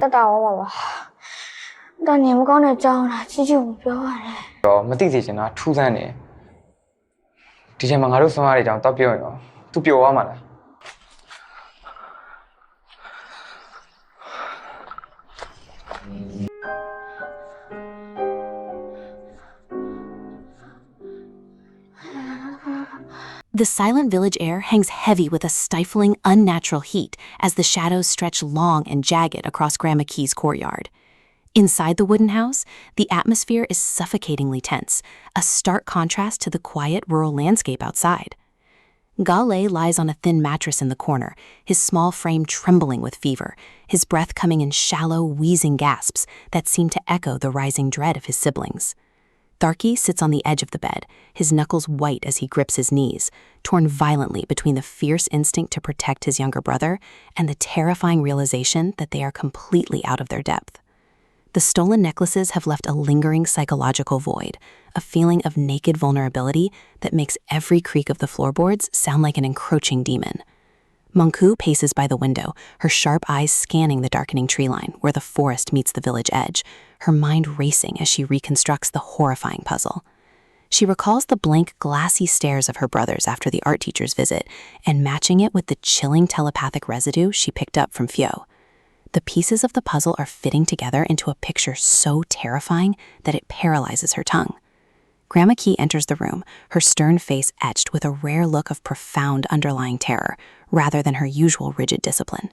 တက်တာအောင်ပါပါဒါနေမကောင်းတဲ့ကြောင်းလားကြီးကြီးကိုပြောရတယ်တော့မသိစေချင်တာထူးဆန်းတယ်ဒီချိန်မှာငါတို့ဆွမ်းရတဲ့ကြောင်တော့ပြောရင်ရောသူပျော်သွားမှာလား The silent village air hangs heavy with a stifling, unnatural heat as the shadows stretch long and jagged across Grandma Kyi's courtyard. Inside the wooden house, the atmosphere is suffocatingly tense, a stark contrast to the quiet rural landscape outside. Ngal Lay lies on a thin mattress in the corner, his small frame trembling with fever, his breath coming in shallow, wheezing gasps that seem to echo the rising dread of his siblings. Tharki sits on the edge of the bed, his knuckles white as he grips his knees, torn violently between the fierce instinct to protect his younger brother and the terrifying realization that they are completely out of their depth. The stolen necklaces have left a lingering psychological void, a feeling of naked vulnerability that makes every creak of the floorboards sound like an encroaching demon. Mankuu paces by the window, her sharp eyes scanning the darkening tree line where the forest meets the village edge, her mind racing as she reconstructs the horrifying puzzle. She recalls the blank, glassy stares of her brothers after the art teacher's visit and matching it with the chilling telepathic residue she picked up from Phyo. The pieces of the puzzle are fitting together into a picture so terrifying that it paralyzes her tongue. Grandma Kyi enters the room, her stern face etched with a rare look of profound underlying terror, rather than her usual rigid discipline.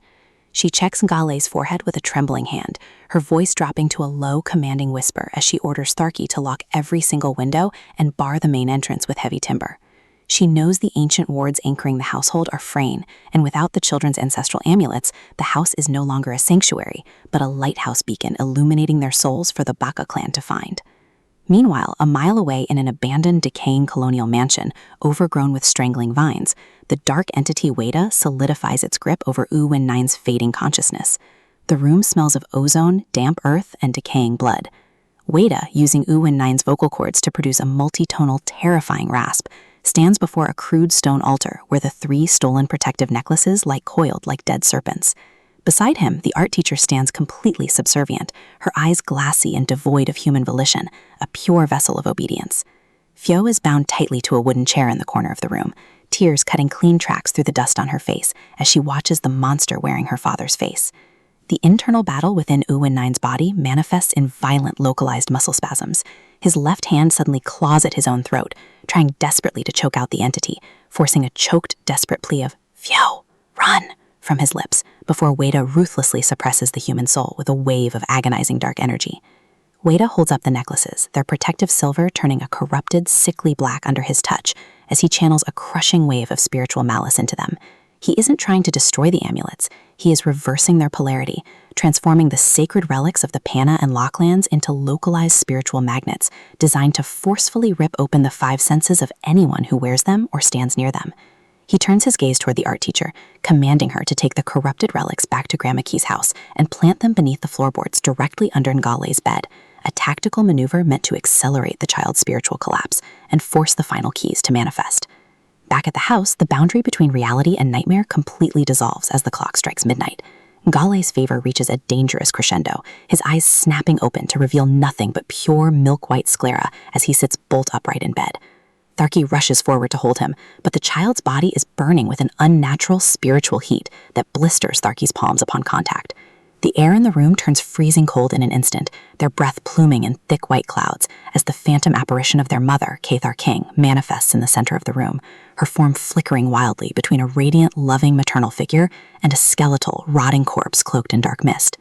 She checks Ngal Lay's forehead with a trembling hand, her voice dropping to a low, commanding whisper as she orders Tharki to lock every single window and bar the main entrance with heavy timber. She knows the ancient wards anchoring the household are fraying, and without the children's ancestral amulets, the house is no longer a sanctuary, but a lighthouse beacon illuminating their souls for the Bakkha clan to find. Meanwhile, a mile away in an abandoned, decaying colonial mansion, overgrown with strangling vines, the dark entity Weda solidifies its grip over U Win Naing's fading consciousness. The room smells of ozone, damp earth, and decaying blood. Weda, using U Win Naing's vocal cords to produce a multitonal, terrifying rasp, stands before a crude stone altar where the 3 stolen protective necklaces lie coiled like dead serpents. Beside him, the art teacher stands completely subservient, her eyes glassy and devoid of human volition, a pure vessel of obedience. Phyo is bound tightly to a wooden chair in the corner of the room, tears cutting clean tracks through the dust on her face as she watches the monster wearing her father's face. The internal battle within U Win Naing's body manifests in violent localized muscle spasms. His left hand suddenly claws at his own throat, trying desperately to choke out the entity, forcing a choked, desperate plea of, "Phyo, run!" from his lips, before Weda ruthlessly suppresses the human soul with a wave of agonizing dark energy. Weda holds up the necklaces, their protective silver turning a corrupted, sickly black under his touch as he channels a crushing wave of spiritual malice into them. He isn't trying to destroy the amulets, he is reversing their polarity, transforming the sacred relics of the Panna and Locklands into localized spiritual magnets designed to forcefully rip open the 5 senses of anyone who wears them or stands near them. He turns his gaze toward the art teacher, commanding her to take the corrupted relics back to Grandma Kyi's house and plant them beneath the floorboards directly under Ngal Lay's bed, a tactical maneuver meant to accelerate the child's spiritual collapse and force the final keys to manifest. Back at the house, the boundary between reality and nightmare completely dissolves as the clock strikes midnight. Ngal Lay's favor reaches a dangerous crescendo, his eyes snapping open to reveal nothing but pure milk-white sclera as he sits bolt upright in bed. Tharki rushes forward to hold him, but the child's body is burning with an unnatural spiritual heat that blisters Tharki's palms upon contact. The air in the room turns freezing cold in an instant, their breath pluming in thick white clouds, as the phantom apparition of their mother, Cathar King, manifests in the center of the room, her form flickering wildly between a radiant, loving maternal figure and a skeletal, rotting corpse cloaked in dark mist.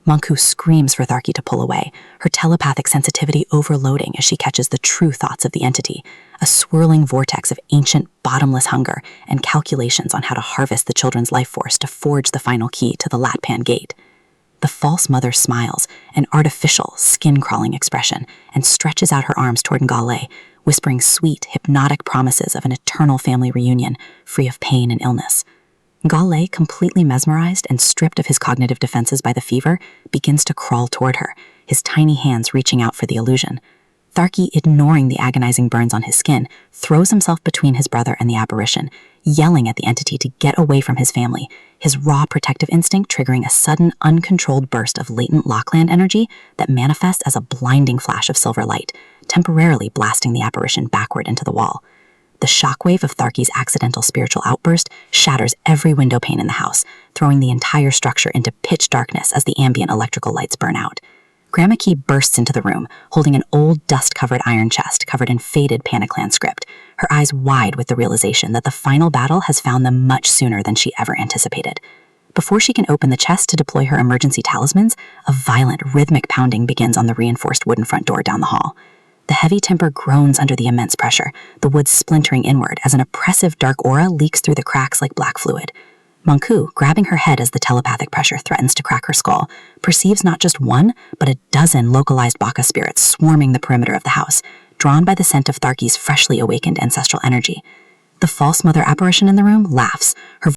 Mankuu screams for Tharki to pull away, her telepathic sensitivity overloading as she catches the true thoughts of the entity, a swirling vortex of ancient, bottomless hunger and calculations on how to harvest the children's life force to forge the final key to the Latt Pan Gate. The false mother smiles, an artificial, skin-crawling expression, and stretches out her arms toward Ngal Lay, whispering sweet, hypnotic promises of an eternal family reunion, free of pain and illness. Ngal Lay, completely mesmerized and stripped of his cognitive defenses by the fever, begins to crawl toward her, his tiny hands reaching out for the illusion. Tharki, ignoring the agonizing burns on his skin, throws himself between his brother and the apparition, yelling at the entity to get away from his family, his raw protective instinct triggering a sudden, uncontrolled burst of latent Lockland energy that manifests as a blinding flash of silver light, temporarily blasting the apparition backward into the wall. The shockwave of Tharki's accidental spiritual outburst shatters every window pane in the house, throwing the entire structure into pitch darkness as the ambient electrical lights burn out. Grandma Kyi bursts into the room, holding an old, dust-covered iron chest covered in faded Paniclan script, her eyes wide with the realization that the final battle has found them much sooner than she ever anticipated. Before she can open the chest to deploy her emergency talismans, a violent, rhythmic pounding begins on the reinforced wooden front door down the hall. The heavy timber groans under the immense pressure, the wood splintering inward as an oppressive dark aura leaks through the cracks like black fluid. Mankuu, grabbing her head as the telepathic pressure threatens to crack her skull, perceives not just one, but a dozen localized Bakkha spirits swarming the perimeter of the house, drawn by the scent of Tharki's freshly awakened ancestral energy. The false mother apparition in the room laughs, her